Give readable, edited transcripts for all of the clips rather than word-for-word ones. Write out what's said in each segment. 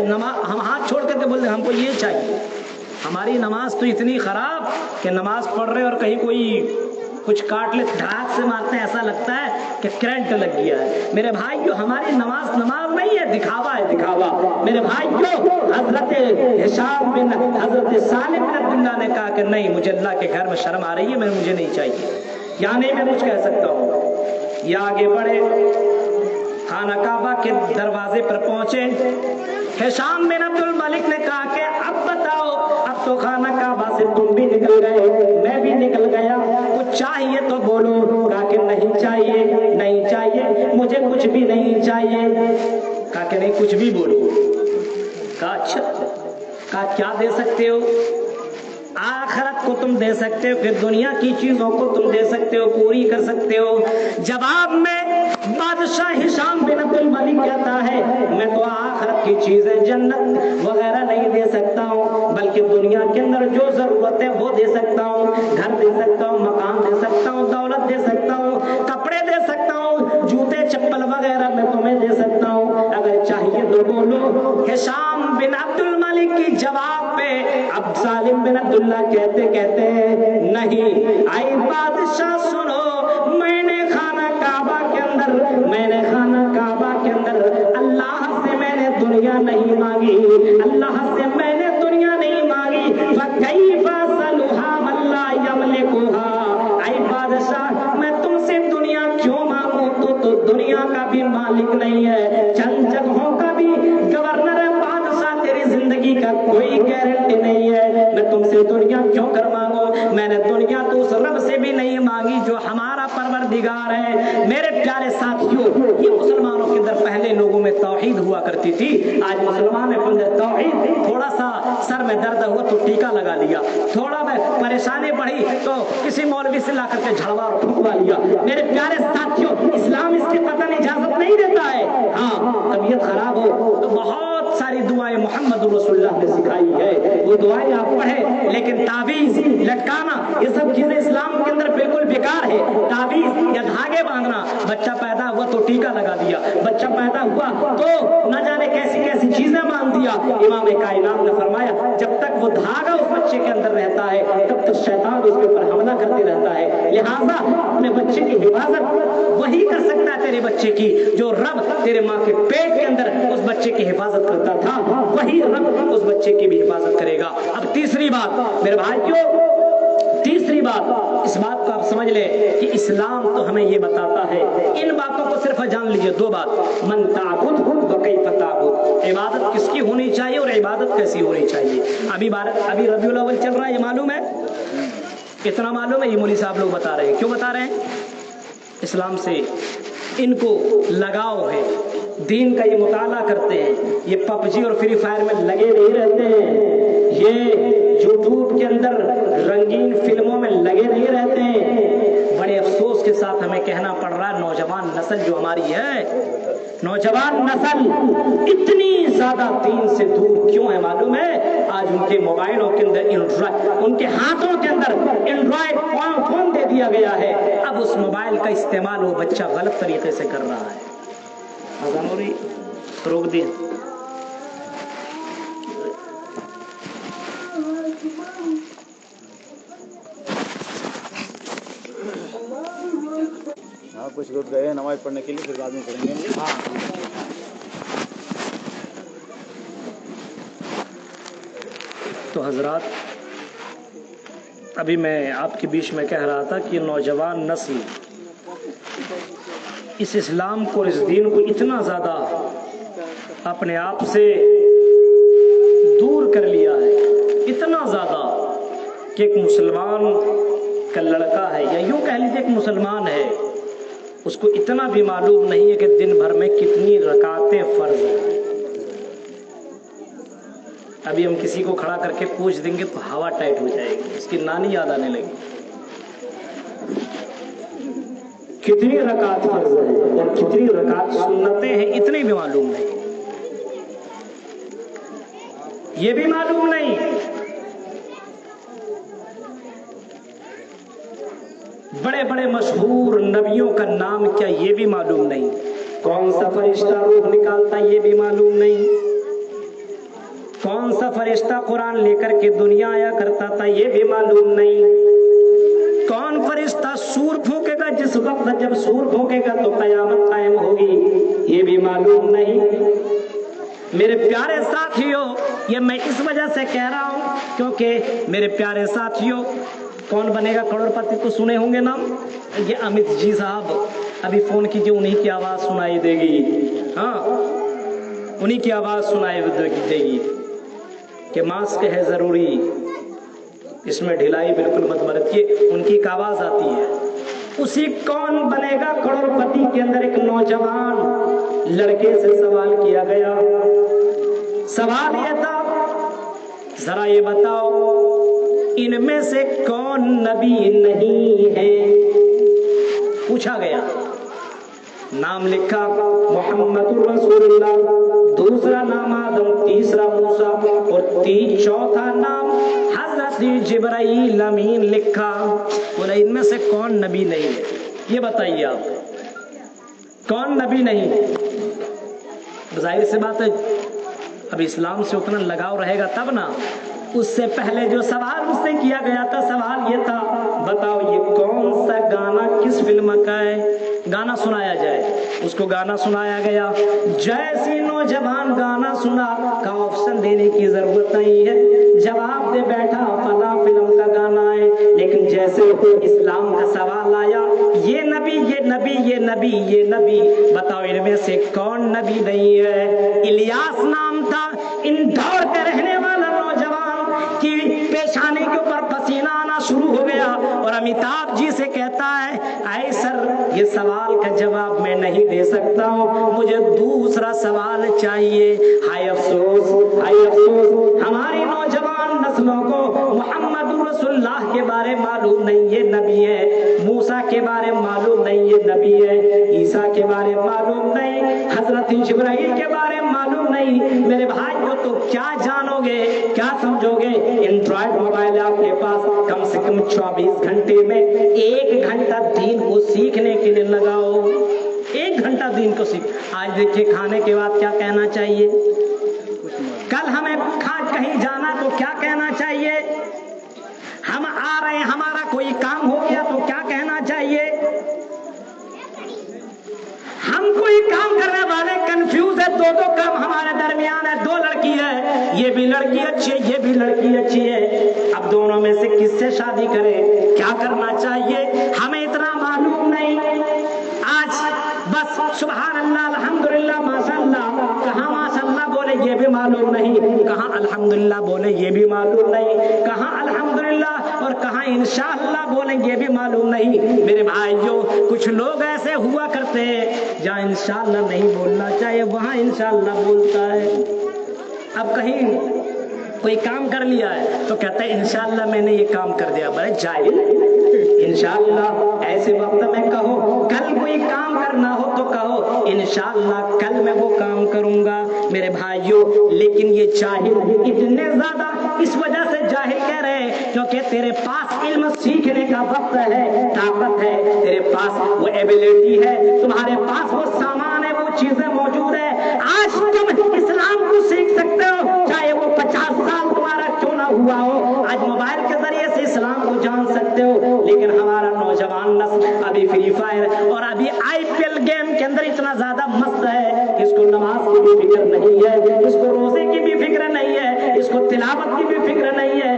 हम हाथ छोड़ करके बोलते हमको ये चाहिए। हमारी नमाज तो इतनी खराब कि नमाज पढ़ रहे और कहीं कोई कुछ काट ले, ढाक से मारते हैं, ऐसा लगता है कि करंट लग गया है। मेरे भाइयों, हमारी नमाज नहीं है, दिखावा है, दिखावा। मेरे भाइयों, हजरत हिशाम बिन हजरत सालिम बिन अब्दुल्ला ने कहा कि नहीं, मुझे अल्लाह के घर में शर्म आ रही है, मुझे नहीं चाहिए, या नहीं मैं कुछ कह सकता हूँ। ये आगे बढ़े, खाना काबा के दरवाजे पर पहुंचे। हिशाम बिन अब्दुल मलिक ने कहा कि अब बताओ, अब तो खाना काबा से तुम भी निकल गए, मैं भी निकल गया, कुछ चाहिए तो बोलो। कहा कि नहीं चाहिए, नहीं चाहिए, मुझे कुछ भी नहीं चाहिए। कहा कि नहीं, कुछ भी बोलो। कहा अच्छा, कहा क्या दे सकते हो? आखिरत को तुम दे सकते हो, फिर दुनिया की चीजों को तुम दे सकते हो, पूरी कर सकते हो। जवाब में बादशाह हिशाम बिन अब्दुल मलिक कहता है, मैं तो आखिरत की चीजें, जन्नत वगैरह नहीं दे सकता हूँ, बल्कि दुनिया के अंदर जो जरूरत है वो दे सकता हूँ। घर दे सकता हूँ, मकान दे सकता हूँ, दौलत दे सकता हूँ, कपड़े दे सकता हूँ, जूते चप्पल वगैरह मैं तुम्हें दे सकता हूँ, अगर चाहिए तो बोलो। हिशाम बिन अब्दुल मलिक की जवाब पे अब सालिम बिन अब्दुल्ला कहते नहीं, आई बादशाह सुनो, मैंने खाना काबा के अंदर अल्लाह से मैंने दुनिया नहीं मांगी, अल्लाह से मैंने दुनिया नहीं मांगी। फकैफा सलुहा वल्ला यमलिकुहा, आई बादशाह मैं तुमसे दुनिया क्यों मांगू, तो दुनिया का भी मालिक नहीं है, चंद जगहों का भी गवर्नर है, बादशाह तेरी जिंदगी का कोई गारंटी नहीं है, मैं तुमसे दुनिया क्यों कर मांगू? मैंने दुनिया तो उस रब से भी नहीं मांगी जो हमारा परवरदिगार है। मेरे प्यारे साथियों, ये मुसलमानों के अंदर पहले लोगों में तौहीद हुआ करती थी, आज मुसलमान ने तौहीद, थोड़ा सा सर में दर्द हुआ तो टीका लगा लिया, थोड़ा में परेशानी बढ़ी तो किसी मौलवी से ला करके झड़वा फूंकवा लिया। मेरे प्यारे साथियों, इस्लाम इसकी कतई इजाजत नहीं देता है। हाँ, तबीयत खराब हो तो बहुत सारी दुआएं मोहम्मद रसूलुल्लाह ने सिखाई है, वो दुआएं आप पढ़े, लेकिन ताबीज लटकाना ये सब चीजें इस्लाम के अंदर बिल्कुल बेकार है। ताबीज या धागे बांधना, बच्चा पैदा हुआ तो टीका लगा दिया, बच्चा पैदा हुआ तो न जाने कैसी कैसी चीजें बांध दिया। इमाम कायनात ने फरमाया, जब तक वो धागा उस बच्चे के अंदर रहता है तब तक शैतान उसके ऊपर हमला करते रहता है। लिहाजा अपने बच्चे की हिफाजत वही कर सकता है तेरे बच्चे की, जो रब तेरे माँ के पेट के अंदर उस बच्चे की हिफाजत करता था, वही रब उस बच्चे की भी हिफाजत करेगा। अब तीसरी बात मेरे भाइयों, तीसरी बात, इस बात को आप समझ ले कि इस्लाम तो हमें ये बताता है, इन बातों को सिर्फ जान लीजिए, दो बात, मन ताबुद व कैफ ताबुद, इबादत किसकी होनी चाहिए और इबादत कैसी होनी चाहिए। अभी रबीउल अव्वल चल रहा है, ये मालूम है, इतना मालूम है, ये मौलवी साहब लोग बता रहे हैं। क्यों बता रहे हैं? इस्लाम से इनको लगाव है, दीन का ये मुताला करते हैं, ये पबजी और फ्री फायर में लगे नहीं रहते हैं, ये यूट्यूब के अंदर रंगीन फिल्मों में लगे नहीं रहते हैं। बड़े अफसोस के साथ हमें कहना पड़ रहा है, नौजवान नस्ल जो हमारी है, नौजवान नस्ल इतनी ज्यादा दीन से दूर क्यों है मालूम है? आज उनके मोबाइलों के अंदर उनके हाथों के अंदर एंड्रॉइड फोन दे दिया गया है। अब उस मोबाइल का इस्तेमाल वो बच्चा गलत तरीके से कर रहा है। रोक दिए। हाँ, कुछ लोग गए नमाज पढ़ने के लिए, फिर बाद में पढ़ेंगे। हाँ, तो हजरात, अभी मैं आपके बीच में कह रहा था कि नौजवान नस्ल इस इस्लाम को, इस दीन को इतना ज़्यादा अपने आप से दूर कर लिया है, इतना ज़्यादा कि एक मुसलमान का लड़का है, या यूँ कह लीजिए एक मुसलमान है, उसको इतना भी मालूम नहीं है कि दिन भर में कितनी रकातें फ़र्ज हैं। अभी हम किसी को खड़ा करके पूछ देंगे तो हवा टाइट हो जाएगी, उसकी नानी याद आने लगी। कितनी रकात फर्ज है और कितनी रकात सुन्नतें हैं, इतनी भी मालूम नहीं, ये भी मालूम नहीं। बड़े बड़े मशहूर नबियों का नाम क्या, ये भी मालूम नहीं। कौन सा फरिश्ता रूह निकालता, ये भी मालूम नहीं। सा फरिश्ता कुरान लेकर के दुनिया आया करता था ये भी मालूम नहीं। कौन फरिश्ता सूर फूकेगा, जिस वक्त जब सूर फूकेगा तो कयामत कायम होगी, ये भी मालूम नहीं। मेरे प्यारे साथियों, ये मैं इस वजह से कह रहा हूं क्योंकि मेरे प्यारे साथियों, कौन बनेगा करोड़पति तो सुने होंगे नाम, ये अमित जी साहब, अभी फोन कीजिए, उन्हीं की आवाज सुनाई देगी। हाँ, उन्हीं की आवाज सुनाई देगी कि मास्क है जरूरी, इसमें ढिलाई बिल्कुल मत बरतिए, उनकी एक आवाज आती है। उसी कौन बनेगा करोड़पति के अंदर एक नौजवान लड़के से सवाल किया गया। सवाल यह था, जरा ये बताओ इनमें से कौन नबी नहीं है, पूछा गया। नाम लिखा मोहम्मदुर रसूलुल्लाह, दूसरा नाम आदम, तीसरा मूसा और चौथा नाम हजरत जिब्राइल अमीन लिखा। बोला इनमें से कौन नबी नहीं है, ये बताइए आप, कौन नबी नहीं। जाहिर सी बात है, अब इस्लाम से उतना लगाव रहेगा तब ना। उससे पहले जो सवाल उससे किया गया था, सवाल ये था, बताओ ये कौन सा गाना किस फिल्म का है, गाना सुनाया जाए। उसको गाना सुनाया गया। जैसी नौजवान गाना सुना का ऑप्शन देने की जरूरत नहीं है, जवाब दे बैठा फला फिल्म का गाना है। लेकिन जैसे इस्लाम का सवाल आया, ये नबी ये नबी ये नबी ये नबी, बताओ इनमें से कौन नबी नहीं है। इलियास नाम था इंदौर के रहने वाला नौजवान की पेशानी के ऊपर पसीना आना शुरू हो गया और अमिताभ जी से कहता है, आए सर ये सवाल का जवाब मैं नहीं दे सकता हूँ, मुझे दूसरा सवाल चाहिए। हाय अफसोस, हाय अफसोस, हमारी नौजवान नस्लों को मोहम्मद रसूलुल्लाह के बारे मालूम नहीं ये नबी है, मूसा के बारे मालूम नहीं ये नबी है, ईसा के बारे मालूम नहीं, हजरत जिब्राइल के बारे मालूम नहीं। मेरे भाई को तो क्या जानोगे, क्या समझोगे। एंड्रॉइड मोबाइल आपके पास, कम से कम 24 घंटे में 1 घंटा दीन को सीखने के लिए लगाओ, 1 घंटा दीन को सीख। आज देखिए खाने के बाद क्या कहना चाहिए, कल हमें कहीं जाना तो क्या कहना चाहिए, हम आ रहे हैं हमारा कोई काम हो गया तो क्या कहना चाहिए। हम कोई काम करने वाले कंफ्यूज है, दो काम हमारे दरमियान है, 2 लड़की है, ये भी लड़की अच्छी है, ये भी लड़की अच्छी है, अब दोनों में से किससे शादी करें, क्या करना चाहिए, हमें इतना मालूम नहीं। आज बस सुभान अल्लाह अल्हम्दुलिल्लाह माशाअल्लाह, कहाँ माशाअल्लाह बोले ये भी मालूम नहीं, कहाँ अल्हम्दुलिल्लाह बोले ये भी मालूम नहीं, कहाँ अल्हम्दुलिल्लाह और कहाँ इंशाअल्लाह बोले ये भी मालूम नहीं। मेरे भाइयों, कुछ लोग ऐसे हुआ करते हैं जहाँ इंशाअल्लाह नहीं बोलना चाहिए वहाँ इंशाअल्लाह बोलता है। अब कहीं कोई काम कर लिया है तो कहता है इंशाअल्लाह मैंने ये काम कर दिया। बड़े जाहिल, इंशाअल्लाह ऐसे वक्त में कहो, कल कोई काम करना हो तो कहो इंशाअल्लाह कल मैं वो काम करूंगा। मेरे भाइयों, लेकिन ये जाहिल इतने ज्यादा इस वजह से जाहिल कह रहे हैं क्योंकि तेरे पास इल्म सीखने का वक्त है, ताकत है, तेरे पास वो एबिलिटी है, तुम्हारे पास वो सामान है, वो चीजें मौजूद है। आज तुम इस्लाम को सीख सकते हो, चाहे वो 50 साल तुम्हारा क्यों ना हुआ हो। आज मोबाइल के जरिए से इस्लाम को जान सकते हो, लेकिन हमारा नौजवान नस्ल अभी फ्री फायर और अभी IPL गेम के अंदर इतना ज्यादा मस्त है, इसको नमाज की भी फिक्र नहीं है, इसको रोजे की भी फिक्र नहीं है, इसको तिलावत की भी फिक्र नहीं है,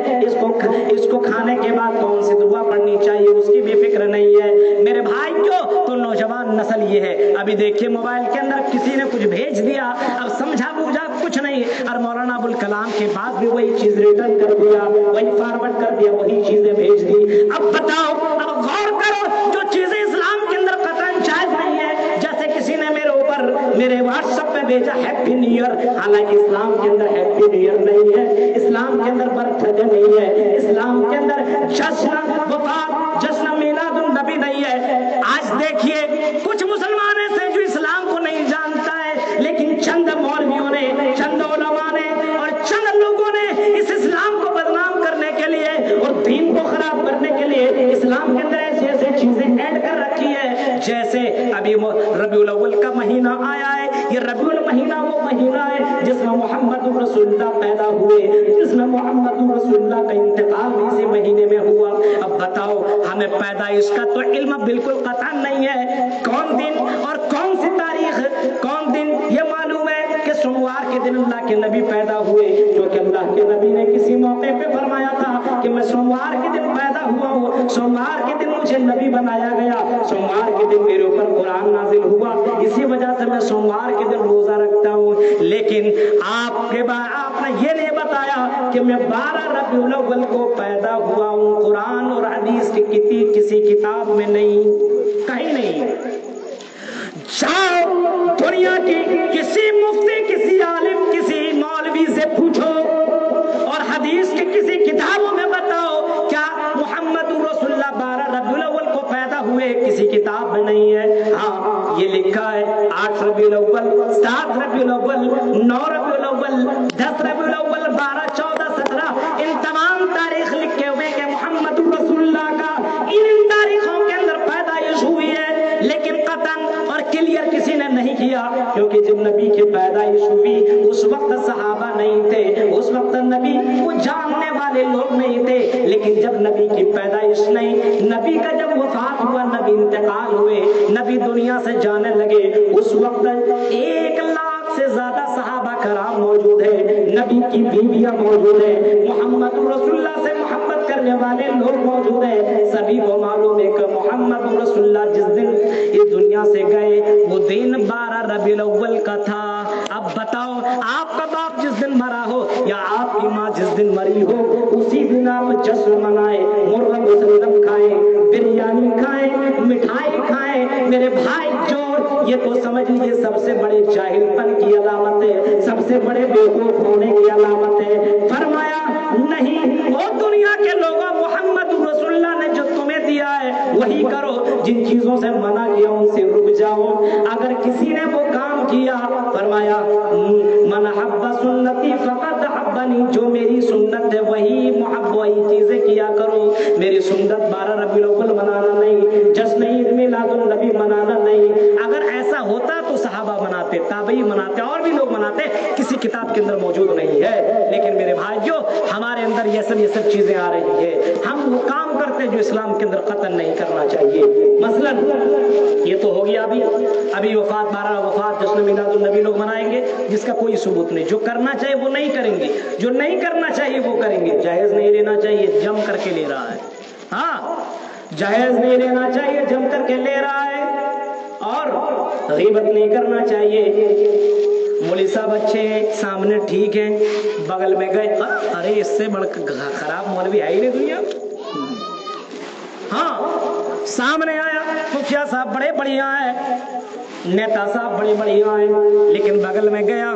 इसको खाने के बाद कौन सी दुआ पढ़नी चाहिए उसकी भी फिक्र नहीं है। मेरे भाई क्यों, तो नौजवान नस्ल ये है। अभी देखिए मोबाइल के अंदर किसी ने कुछ भेज दिया, अब समझा बूझा कुछ नहीं, और मौलाना अबुल कलाम के बाद भी वही चीज रिटर्न कर दिया, वही फॉरवर्ड कर दिया, वही चीजें भेज दी। अब बताओ, अब गौर करो, जो चीजें इस्लाम के अंदर कतई जायज नहीं है, जैसे किसी ने मेरे ऊपर मेरे व्हाट्सएप पे भेजा हैप्पी न्यू ईयर, हालांकि इस्लाम के अंदर हैप्पी न्यू ईयर नहीं है, इस्लाम के अंदर बर्थडे नहीं है, इस्लाम के अंदर जश्न वफात जश्न मिलादुन नबी नहीं है। आज देखिए कुछ मुसलमान ऐसे जो इस्लाम को नहीं जानता है, लेकिन चंद मौलवियों ने, चंद उलमा ने और चंद लोगों ने इस इस्लाम को बदनाम करने के लिए और दीन को खराब करने के लिए इस्लाम के अंदर ऐसी ऐसी चीजें ऐड कर रखी है। जैसे अभी रबीउल अव्वल का महीना आया है, ये रबीउल महीना वो महीना है जिसमें मोहम्मद मोहम्मद रसूलुल्लाह पैदा हुए, जिसमें मोहम्मद रसूलुल्लाह का इंतकाल भी इसी महीने में हुआ। अब बताओ, हमें पैदाइश का तो इल्म बिल्कुल कतई नहीं है, कौन दिन और कौन सी तारीख, कौन दिन ये मालूम है कि सोमवार के दिन अल्लाह के नबी पैदा हुए, जो कि अल्लाह के नबी ने किसी मौके पे फरमाया था कि मैं सोमवार के दिन पैदा हुआ हूँ, सोमवार के दिन मुझे नबी बनाया गया, सोमवार के दिन मेरे ऊपर कुरान नाजिल हुआ, इसी वजह से मैं सोमवार के दिन रोजा रखता हूँ। लेकिन आपने ये नहीं बताया कि मैं 12 रबीउल अव्वल को पैदा हुआ हूँ। कुरान और हदीस की किसी किताब में नहीं, कहीं नहीं। जाओ दुनिया की किसी मुफ्ती, किसी आलिम, किसी मौलवी से पूछो और हदीस की किसी किताबों में बताओ क्या मोहम्मद रसूलुल्लाह 12 रबीउल अव्वल को पैदा हुए, किसी किताब में नहीं है। हाँ, ये लिखा है 8 रबीउल अव्वल, 7 रबीउल अव्वल, 9 रबीउल अव्वल, 10 रबीउल अव्वल, 12, 14, 17, इन तमाम तारीख लिखे हुए कि मोहम्मद रसूलुल्लाह का इन तारीखों के अंदर पैदाइश हुई है, लेकिन कतन और क्लियर किसी ने नहीं किया, क्योंकि जब नबी की पैदाइश हुई उस वक्त सहाबा नहीं थे, उस वक्त नबी को जानने वाले लोग नहीं थे। लेकिन जब नबी की पैदाइश नहीं, नबी का जब वफात हुआ, नबी इंतकाल हुए, नबी दुनिया से जाने लगे, उस वक्त 1 लाख से ज्यादा सहाबा कराम मौजूद है, नबी की बीवियां मौजूद है, मोहम्मद रसूलुल्लाह से मोहब्बत करने वाले लोग मौजूद है। सभी को मालूम है कि मोहम्मद रसूलुल्लाह जिस दिन इस दुनिया से गए वो दिन 12 रबीउल अव्वल का था। अब बताओ, आपका बाप जिस दिन मरा हो या आपकी माँ जिस दिन मरी हो, उसी दिन आप जश्न मनाए, मुर्गा मुसल्लम खाएं, बिरयानी खाएं, मिठाई खाएं। मेरे भाई जो ये तो समझ लीजिए सबसे बड़े जाहिलपन की अलामत है, सबसे बड़े बेवकूफ होने की अलामत है। फरमाया नहीं, वो दुनिया के लोगों, मोहम्मद रसूलुल्लाह ने जो तुम्हें दिया है वही करो, जिन चीजों से मना किया उनसे रुक जाओ। अगर किसी ने वो काम किया, फरमाया मन हब्बा सुन्नती फकद हब्बनी, जो मेरी सुन्नत है वही मोहब्बत, वही चीजें किया करो। मेरी सुन्नत 12 रबीउल अव्वल मनाना नहीं, जश्न ईद मिलादुन नबी मनाना नहीं। अगर ऐसा होता तो सहाबा मनाते, ताबई मनाते, और भी लोग मनाते, किसी किताब के अंदर मौजूद नहीं है। लेकिन मेरे भाइयों, हमारे अंदर ये सब चीजें आ रही है, हम वो काम करते जो इस्लाम के अंदर कतल नहीं करना चाहिए। मसलन ये तो हो गया, अभी वफात 12 वफात जश्न मिलादुन नबी लोग मनाएंगे जिसका कोई सबूत नहीं, जो करना चाहिए वो नहीं करेंगे, जो नहीं करना चाहिए वो करेंगे। जायज नहीं लेना चाहिए, जम करके ले रहा है, हाँ जायज नहीं लेना चाहिए, जम करके ले रहा है, और गीबत नहीं करना चाहिए। मौलवी साहब अच्छे सामने ठीक है, बगल में गए, अरे इससे बढ़कर खराब मौलवी है ही नहीं दुनिया। हाँ, सामने आया मुखिया साहब बड़े बढ़िया है, नेता साहब बड़े बढ़िया है, लेकिन बगल में गया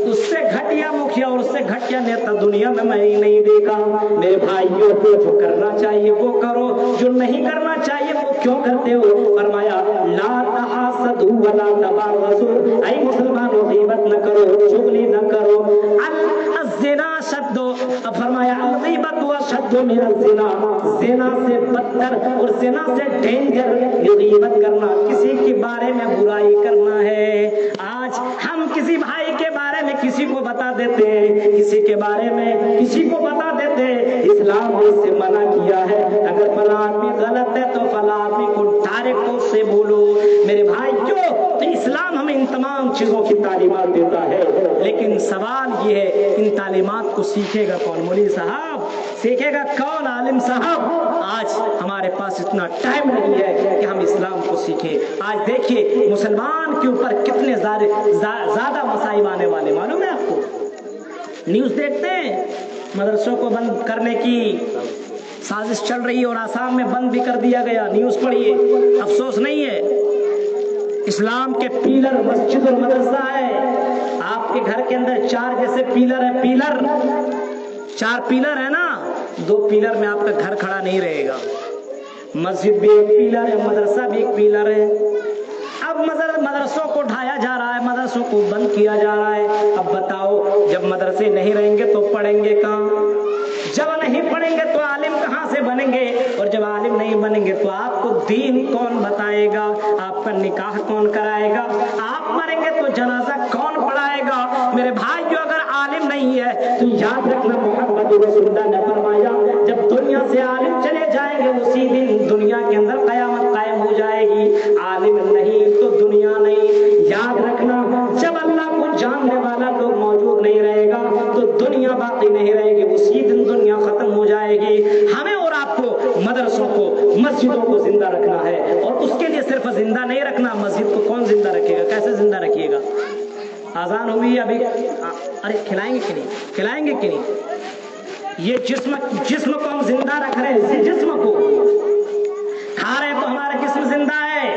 उससे घटिया मुखिया और उससे घटिया नेता दुनिया में मैं ही नहीं देखा। मेरे भाइयों को जो करना चाहिए वो करो, जो नहीं करना चाहिए वो क्यों करते हो। फरमाया ला तहासदू वला तबागजू, ऐ मुसलमानों गीबत न करो, चुगली न करो। अल-ज़िना शद्दो, फरमाया अल-गीबत व शद्दो मिन अल-ज़िना, ज़िना से बदतर और ज़िना से डेंजर ये गीबत करना, किसी के बारे में बुराई करना है। आज हम किसी भाई के बारे में किसी को बता देते हैं, किसी के बारे में किसी को बता देते हैं, इस्लाम ने इससे मना किया है। अगर फला आदमी गलत है तो फला आदमी को डायरेक्ट उससे बोलो। मेरे भाई क्यों, तो इस्लाम हमें इन तमाम चीजों की तालीमात देता है, लेकिन सवाल ये है इन तालीमात को सीखेगा कौन? मौलवी साहब सीखेगा कौन? आलिम साहब। आज हमारे पास इतना टाइम नहीं है कि हम इस्लाम को सीखें। आज देखिए मुसलमान के ऊपर कितने ज्यादा मसाइब आने वाले, मालूम है आपको? न्यूज देखते हैं, मदरसों को बंद करने की साजिश चल रही है और आसाम में बंद भी कर दिया गया। न्यूज पढ़िए, अफसोस नहीं है। इस्लाम के पिलर मस्जिद और मदरसा है। आपके घर के अंदर 4 जैसे पिलर है, पिलर 4 पिलर है ना, 2 पिलर में आपका घर खड़ा नहीं रहेगा। मस्जिद भी एक पिलर है, मदरसा भी एक पिलर है। अब मदरसों को ढाया जा रहा है, मदरसों को बंद किया जा रहा है। अब बताओ, जब मदरसे नहीं रहेंगे तो पढ़ेंगे कहाँ? जब नहीं पढ़ेंगे तो आलिम कहाँ से बनेंगे, और जब आलिम नहीं बनेंगे तो आपको दीन कौन बताएगा, आपका निकाह कौन कराएगा, आप मरेंगे तो जनाजा कौन पढ़ाएगा। मेरे भाई जो अगर आलिम नहीं है तो याद रखना, मोहम्मद रसूलुल्लाह ने फरमाया जब दुनिया से आलिम चले जाएंगे उसी दिन दुनिया के अंदर कयामत कायम हो जाएगी। आलिम नहीं तो दुनिया नहीं। याद रखना, जब अल्लाह को जानने वाला लोग मौजूद नहीं रहेगा तो दुनिया बाकी नहीं रहेगी, उसी दिन दुनिया खत्म हो जाएगी। हमें और आपको मदरसों को, मस्जिदों को जिंदा रखना है, और उसके लिए सिर्फ जिंदा नहीं रखना, मस्जिद को कौन जिंदा रखेगा, कैसे जिंदा रखिएगा। आजान हुई अभी, अरे खिलाएंगे कि नहीं, खिलाएंगे कि नहीं। ये जिस्म को हम जिंदा रख रहे हैं, जिस्म को खा रहे तो हमारा जिस्म जिंदा है।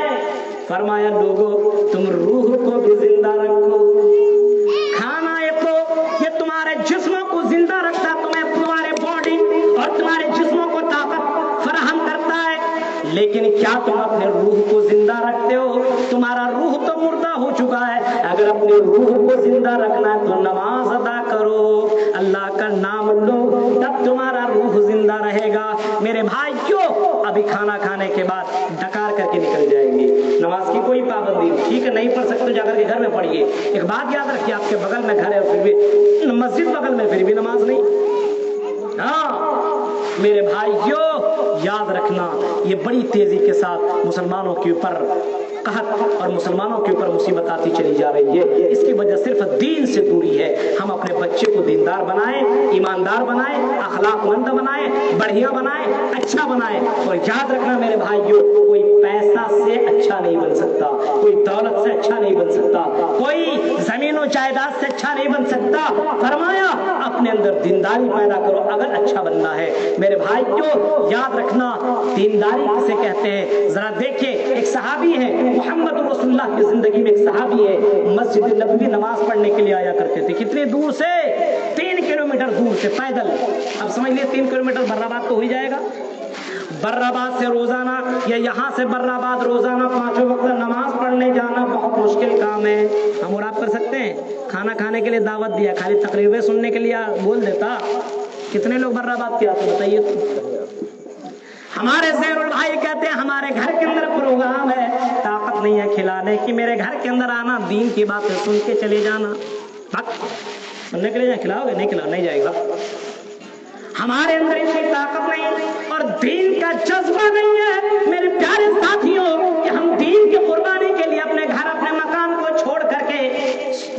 फरमाया लोगों तुम रूह को भी जिंदा रखो। खाना ये तुम्हारे जिस्मों को जिंदा रखता, तुम्हें तुम्हारे बॉडी और तुम्हारे जिस्मों को ताकत फराहम करता है, लेकिन क्या तुम अपने रूह को जिंदा रखते हो। तुम्हारा रूह तो मुर्दा हो चुका है। अगर अपने रूह को जिंदा रखना है तो नमाज अदा करो, अल्लाह का नाम लो, तब तुम्हारा रूह जिंदा रहेगा। मेरे भाइयों, अभी खाना खाने के बाद डकार करके निकल जाएंगे, नमाज की कोई पाबंदी नहीं, ठीक है, नहीं पढ़ सकते जाकर के घर में पढ़िए। एक बात याद रखिए, आपके बगल में घर है फिर भी मस्जिद बगल में, फिर भी नमाज नहीं। हाँ मेरे भाइयों, याद रखना, ये बड़ी तेजी के साथ मुसलमानों के ऊपर कहत और मुसलमानों के ऊपर मुसीबत आती चली जा रही है। इसकी वजह सिर्फ दीन से दूरी है। हम अपने बच्चे को दीनदार बनाएं, ईमानदार बनाएं, अखलाकमंद बनाएं, बढ़िया बनाएं, अच्छा बनाएं। और याद रखना मेरे भाइयों, कोई पैसा से अच्छा नहीं बन सकता, कोई दौलत से अच्छा नहीं बन सकता, कोई जमीन और जायदाद से अच्छा नहीं बन सकता। फरमाया अपने अंदर दीनदारी पैदा करो अगर अच्छा बनना है। मेरे भाइयों याद रखना, दीनदारी किसे कहते हैं, जरा देखिए। एक सहाबी है, मोहम्मद रसूलुल्लाह की जिंदगी में एक सहाबी है, मस्जिद नबवी नमाज पढ़ने के लिए आया करते थे। कितने दूर से, 3 किलोमीटर दूर से पैदल। अब समझ लिए 3 किलोमीटर बर्राबाद तो हो ही जाएगा। बर्राबाद से रोजाना या यहाँ से बर्राबाद रोजाना 5 वक्त नमाज पढ़ने जाना बहुत मुश्किल काम है। हम और आप कर सकते हैं। खाना खाने के लिए दावत दिया, खाली तकरीरें सुनने के लिए बोल देता। कितने लोग बर्राबाद के आते बताइए तो। हमारे ज़ैनुल भाई कहते हैं हमारे घर के अंदर प्रोग्राम है, ताकत नहीं है खिलाने की, मेरे घर के अंदर आना, दीन की बातें सुन के चले जाना। सुनने के लिए जाए, खिलाओगे? नहीं खिलाओ, नहीं जाएगा। हमारे अंदर इतनी ताकत नहीं और दीन का जज्बा नहीं है मेरे प्यारे साथियों कि हम दीन की कुर्बानी के लिए अपने घर, अपने मकान को छोड़ करके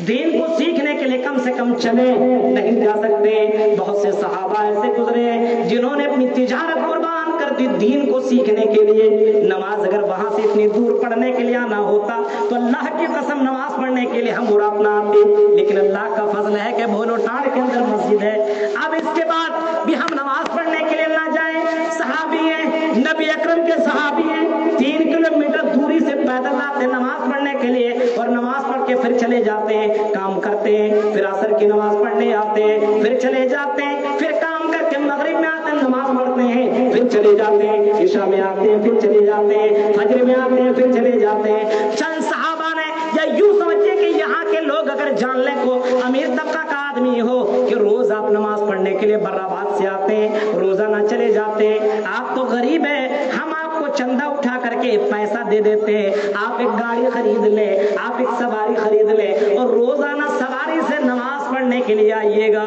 दीन को सीखने के लिए कम से कम चले नहीं जा सकते। बहुत से सहाबा ऐसे गुजरे जिन्होंने अपनी तिजारत कुर्बान कर दी दीन को सीखने के लिए। नमाज अगर वहां से इतनी दूर पढ़ने के लिए आना होता तो अल्लाह की कसम नमाज पढ़ने के लिए हम और अपना आते, लेकिन अल्लाह का फजल है कि भोलोटाड़ के अंदर मस्जिद है। अब इसके बाद भी हम नमाज पढ़ने के लिए ना जाएं। सहाबी हैं, नबी अकरम के सहाबी हैं, 3 किलोमीटर दूरी से पैदल आते नमाज पढ़ने के लिए, और नमाज पढ़ के फिर चले जाते हैं, काम करते हैं, फिर असर की नमाज पढ़ने आते हैं, फिर चले जाते हैं, फिर काम करके मगरिब में आते हैं, नमाज पढ़ते हैं, फिर चले जाते हैं, इशा में आते हैं, फिर चले जाते हैं, फजर में आते हैं, फिर चले जाते हैं। चंद सहाबा ने, या यूं समझिए कि यहाँ के लोग अगर जानने को अमीर तबका का आदमी हो कि रोज आप नमाज पढ़ने के लिए बर्राबाद से आते हैं, रोजाना चले जाते हैं, आप तो गरीब है, हम आपको चंदा उठा करके पैसा दे देते हैं, आप एक गाड़ी खरीद ले, आप एक सवारी खरीद ले और रोजाना सवारी से नमाज पढ़ने के लिए आइएगा।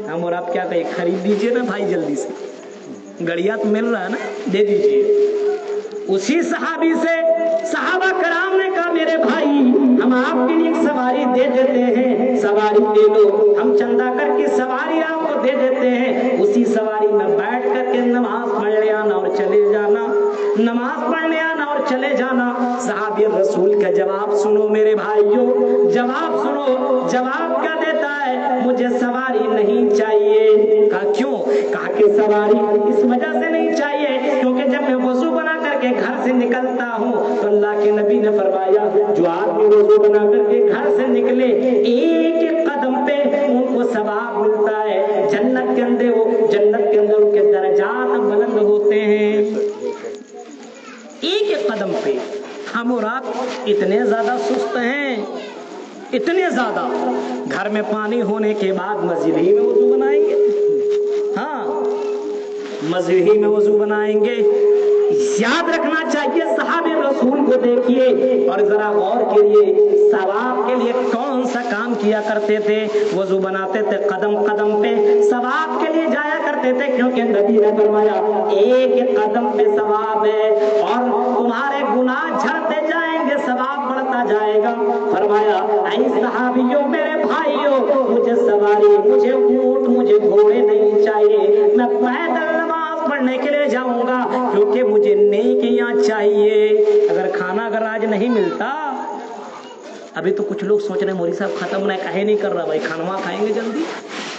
हम और आप क्या कहें, खरीद दीजिए ना भाई, जल्दी से गड़िया तो मिल रहा है ना, दे दीजिए। उसी सहाबी से सहाबा कराम ने कहा मेरे भाई हम आपके लिए एक सवारी दे देते हैं, सवारी ले लो, हम चंदा करके सवारी आपको दे देते हैं, उसी सवारी में बैठ करके नमाज पढ़ने आना और चले जाना, नमाज पढ़ने आना और चले जाना। सहाबी रसूल का जवाब सुनो मेरे भाइयों, जवाब सुनो। जवाब क्या देता है, मुझे सवारी नहीं चाहिए। कहा क्यों? कहा कि सवारी इस वजह से नहीं चाहिए क्योंकि जब मैं वजू बना करके घर से निकलता हूँ तो अल्लाह के नबी ने फरमाया जो आदमी वजू बना करके घर से निकले एक एक कदम पे उनको सवाब मिलता है, जन्नत के अंदर उनके दर्जात बुलंद होते हैं। एक एक कदम पे हम और आप इतने ज्यादा सुस्त हैं, इतने ज्यादा, घर में पानी होने के बाद मस्जिद ही में वजू बनाएंगे। हाँ मस्जिद ही में वजू बनाएंगे। याद रखना चाहिए, सहाबे रसूल को देखिए और जरा गौर करिए, सवाब के लिए कौन सा काम किया करते थे। वजू बनाते थे, कदम कदम पे सवाब के लिए जाया करते थे, क्योंकि नबी ने फरमाया एक कदम पे सवाब है और तुम्हारे गुनाह झड़ते जाएंगे, सवाब बढ़ता जाएगा। फरमाया ऐ सहाबियों, मेरे भाइयों, मुझे सवारी, मुझे ऊंट, मुझे घोड़े नहीं चाहिए, मैं पैदल नमाज पढ़ने के लिए जाऊंगा, क्योंकि मुझे नेकियां चाहिए। अगर खाना अगर आज नहीं मिलता, अभी तो कुछ लोग सोच रहे हैं मौलवी साहब खत्म ना काहे नहीं कर रहा, भाई खाना खाएंगे जल्दी,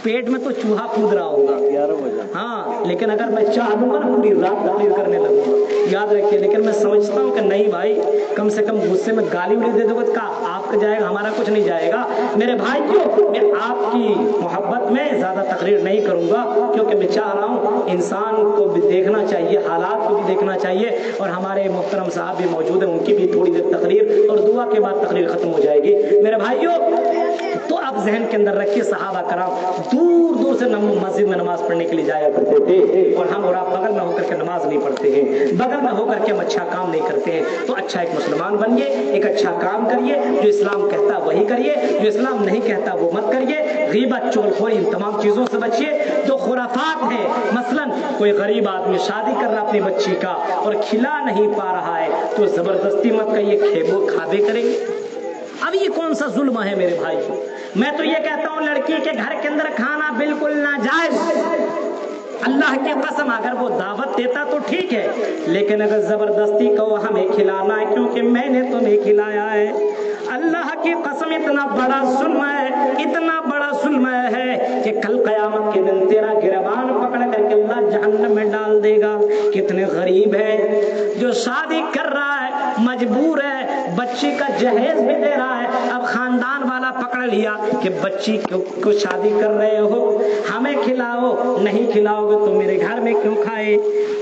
पेट में तो चूहा कूद रहा होगा 11 बजे। हाँ, लेकिन अगर मैं चाह दूंगा ना पूरी रात तकरीर करने लगूंगा, याद रखिए। लेकिन मैं समझता हूँ कि नहीं भाई, कम से कम गुस्से में गाली उड़ी दे दोगे तो आपका जाएगा, हमारा कुछ नहीं जाएगा। मेरे भाइयों, मैं आपकी मोहब्बत में ज्यादा तकरीर नहीं करूंगा, क्योंकि मैं चाह रहा हूँ इंसान को भी देखना चाहिए, हालात को भी देखना चाहिए। और हमारे मुहतरम साहब भी मौजूद हैं, उनकी भी थोड़ी देर तकरीर और दुआ के बाद तकरीर खत्म हो जाएगी। मेरे भाइयों, तो आप जहन के अंदर रखिए, सहाबा कराम दूर दूर से मस्जिद में नमाज पढ़ने के लिए जाया करते थे, और हम और आप बगल में होकर के नमाज नहीं पढ़ते हैं, बगल में होकर के हम अच्छा काम नहीं करते हैं। तो अच्छा एक मुसलमान बनिए, एक अच्छा काम करिए, जो इस्लाम कहता वही करिए, जो इस्लाम नहीं कहता वो मत करिए। गीबत, चुगलखोरी, इन तमाम चीजों से बचिए जो खुराफात है। मसलन कोई गरीब आदमी शादी कर रहा अपनी बच्ची का और खिला नहीं पा रहा है, तो जबरदस्ती मत कहिए खेबो खाबे करेंगे। अब ये कौन सा जुल्म है मेरे भाई? मैं तो ये कहता हूँ लड़की के घर के अंदर खाना बिल्कुल नाजायज। अल्लाह की कसम, अगर वो दावत देता तो ठीक है, लेकिन अगर जबरदस्ती कहो हमें खिलाना है क्योंकि मैंने तुम्हें खिलाया है, अल्लाह की कसम इतना बड़ा जुल्म है, इतना बड़ा जुल्म है कि कल कयामत के दिन तेरा गिरबान पकड़ करके अल्लाह जहन्नम में डाल देगा। कितने गरीब है जो शादी कर रहा है, मजबूर है, बच्ची का जहेज भी दे रहा है, अब खानदान वाला पकड़ लिया कि बच्ची को शादी कर रहे हो, हमें खिलाओ, नहीं खिलाओगे तो मेरे घर में क्यों खाए।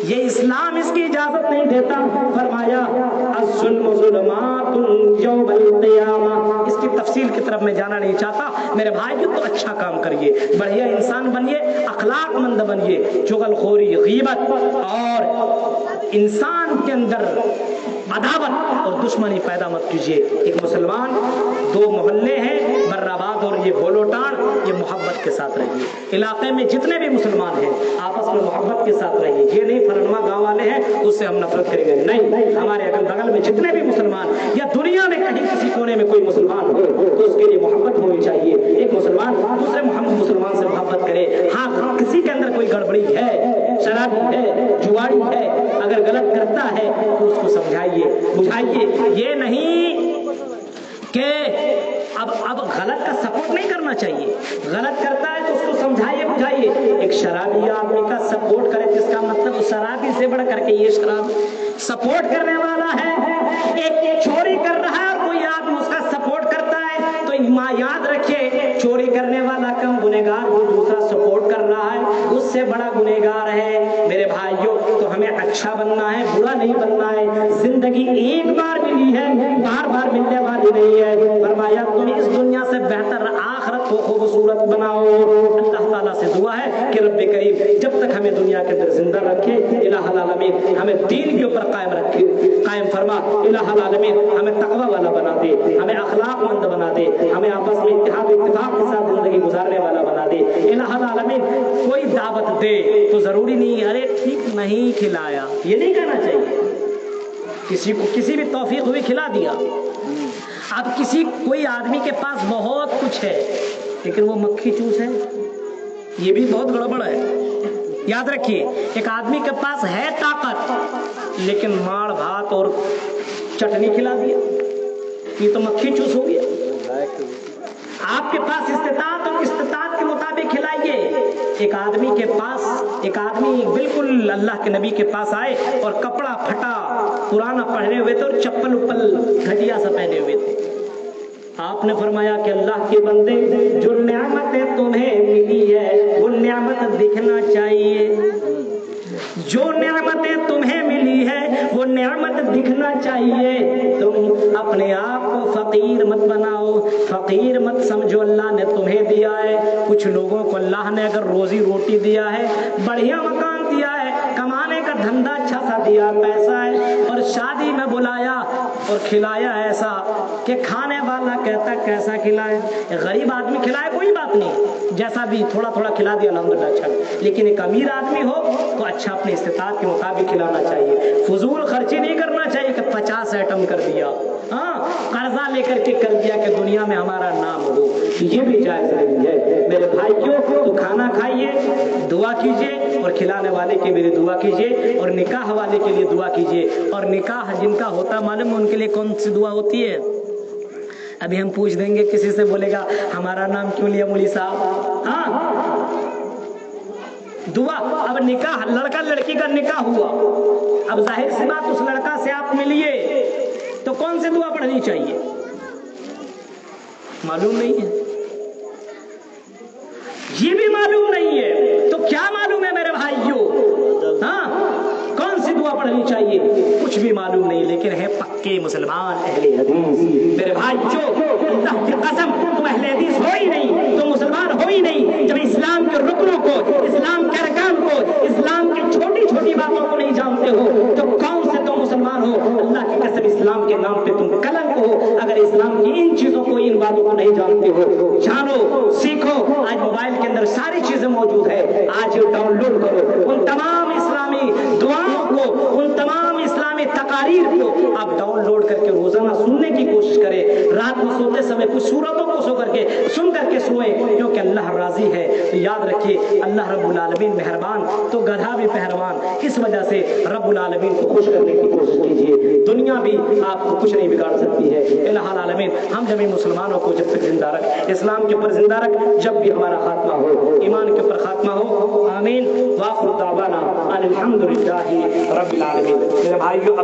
ये इस्लाम इसकी इजाजत नहीं देता। फरमाया अज़्ज़ुल्मु ज़ुल्मातुन यौमल क़ियामा। इसकी तफसील की तरफ मैं जाना नहीं चाहता। मेरे भाई तो अच्छा काम करिए, बढ़िया इंसान बनिए, अखलाकमंद बनिए। चुगलखोरी, गीबत और इंसान के अंदर अदावत और दुश्मनी पैदा मत कीजिए। एक मुसलमान, दो मोहल्ले हैं बर्राबाद और ये बोलोटान, ये मोहब्बत के साथ रहिए। इलाके में जितने भी मुसलमान हैं आपस में मोहब्बत के साथ रहिए। ये नहीं फलनमा गांव वाले हैं उससे हम नफरत करेंगे, नहीं। हमारे अगल बगल में जितने भी मुसलमान या दुनिया में कहीं किसी कोने में कोई मुसलमान हो तो उसके लिए मोहब्बत होनी चाहिए। एक मुसलमान दूसरे मुसलमान से मोहब्बत करे। हाँ, किसी के अंदर कोई गड़बड़ी है, शराबी है, जुआड़ी है, अगर गलत करता है तो उसको समझाइए, बुझाइए। ये नहीं कि अब गलत का सपोर्ट नहीं करना चाहिए, गलत करता है तो उसको समझाइए, बुझाइए। एक शराबी आदमी का सपोर्ट करे जिसका मतलब शराबी से बढ़ करके ये शराब सपोर्ट करने वाला है। एक चोरी कर रहा है और कोई आदमी उसका सपोर्ट करता है, तो माँ याद रखिए, चोरी करने वाला कम गुनहगार, वो दूसरा सपोर्ट कर रहा है उससे बड़ा गुनहगार है। मेरे भाइयों, तो हमें अच्छा बनना है, बुरा नहीं बनना है। जिंदगी एक बार मिली है, बार बार मिलने वाली नहीं है। फरमाया तुम इस दुनिया से बेहतर आखिरत को खूबसूरत बनाओ। अल्लाह ताला से दुआ है कि रब्बे करीम जब तक हमें दुनिया के अंदर जिंदा रखे, इलाहुल आलमीन हमें दीन के ऊपर कायम रखे, कायम फरमा। इलाहुल आलमीन हमें तकवा वाला बना दे, हमें अखलाकमंद बना दे, हमें आपस में इत्तेहाद इत्तेफाक के साथ जिंदगी गुजारने वाला बना दे। इलाहुल आलमीन कोई दावत दे तो जरूरी नहीं अरे ठीक नहीं खिलाया, ये नहीं कहना चाहिए। किसी को किसी भी तौफीक हुई खिला दिया। अब कोई आदमी के पास बहुत कुछ है लेकिन वो मक्खी चूस है, ये भी बहुत गड़बड़ है। याद रखिए, एक आदमी के पास है ताकत लेकिन माड़ भात और चटनी खिला दिया, ये तो मक्खी चूस हो गया। आपके पास इस्तिताअत और इस्तिताअत के मुताबिक खिलाइए। एक आदमी बिल्कुल अल्लाह के नबी के पास आए और कपड़ा फटा पुराना पहने हुए थे और चप्पल उप्पल घटिया सा पहने हुए थे। आपने फरमाया कि अल्लाह के बंदे, जो नेमतें तुम्हें मिली है वो नेमत दिखना चाहिए, जो नेमतें तुम्हें मिली है वो नेमत दिखना चाहिए। तुम अपने आप को फकीर मत बनाओ, फकीर मत समझो। अल्लाह ने तुम्हें दिया है, कुछ लोगों को अल्लाह ने अगर रोजी रोटी दिया है, बढ़िया मकान दिया है, धंधा अच्छा सा दिया, पैसा है, और शादी में बुलाया और खिलाया ऐसा कि खाने वाला कहता कैसा खिलाए। गरीब आदमी खिलाए कोई बात नहीं, जैसा भी थोड़ा थोड़ा खिला दिया अल्हम्दुलिल्लाह अच्छा, लेकिन एक अमीर आदमी हो तो अच्छा अपने इस्तिताअत के मुताबिक खिलाना चाहिए। फजूल खर्ची नहीं करना चाहिए कि 50 आइटम कर दिया, हाँ कर्जा लेकर के कर दिया कि दुनिया में हमारा नाम हो, ये भी जायज नहीं है। मेरे भाई क्यों, तो खाना खाइए, दुआ कीजिए, और खिलाने वाले के लिए दुआ कीजिए, और निकाह वाले के लिए दुआ कीजिए। और निकाह जिनका होता मालूम है उनके लिए कौन सी दुआ होती है? अभी हम पूछ देंगे, किसी से बोलेगा हमारा नाम क्यों लिया मौलवी साहब, हाँ दुआ। अब निकाह, लड़का लड़की का निकाह हुआ, अब जाहिर सी बात उस लड़का से आप मिलिए तो कौन सी दुआ पढ़नी चाहिए मालूम नहीं है, ये भी मालूम नहीं है, तो क्या मालूम है मेरे भाइयों, हाँ कौन सी दुआ पढ़नी चाहिए कुछ भी मालूम नहीं, लेकिन है पक्के मुसलमान अहले हदीस। मेरे भाइयों अल्लाह की कसम, तुम अहले हदीस हो ही नहीं, तुम मुसलमान हो ही नहीं जब इस्लाम के रुकनों को, इस्लाम के अरकान को, इस्लाम की छोटी छोटी बातों को नहीं जानते हो, तो कौन से तुम मुसलमान हो? अल्लाह की कसम इस्लाम के नाम पे तुम कलंक हो अगर इस्लाम की इन चीजों को, इन बातों को नहीं जानते हो। जानो, सीखो, आज मोबाइल के अंदर सारी चीजें मौजूद है, आज डाउनलोड करो उन तमाम इस्लामी दुआओं को, उन तमाम इस्लामी तकारीर को आप डाउनलोड करके रोजाना सुनने की कोशिश करें। रात को सोते समय कुछ सूरतों को सुन करके सोए, क्योंकि अल्लाह राजी है। तो याद रखिए अल्लाह रब्बुल आलमीन मेहरबान तो गधा भी पहलवान, इस वजह से रब्बुल आलमीन को खुश करने की कोशिश कीजिए, दुनिया भी आपको कुछ नहीं बिगाड़ सकती है। इलाहा आलमीन हम जब मुसलमानों को जब तक जिंदा रख, इस्लाम के ऊपर जिंदा रख, जब भी हमारा खात्मा हो ईमान के ऊपर खात्मा हो, आमीन। वाखिर दावाना अनिल हम्दुलिल्लाहि रब्बिल आलमीन। मेरे भाइयों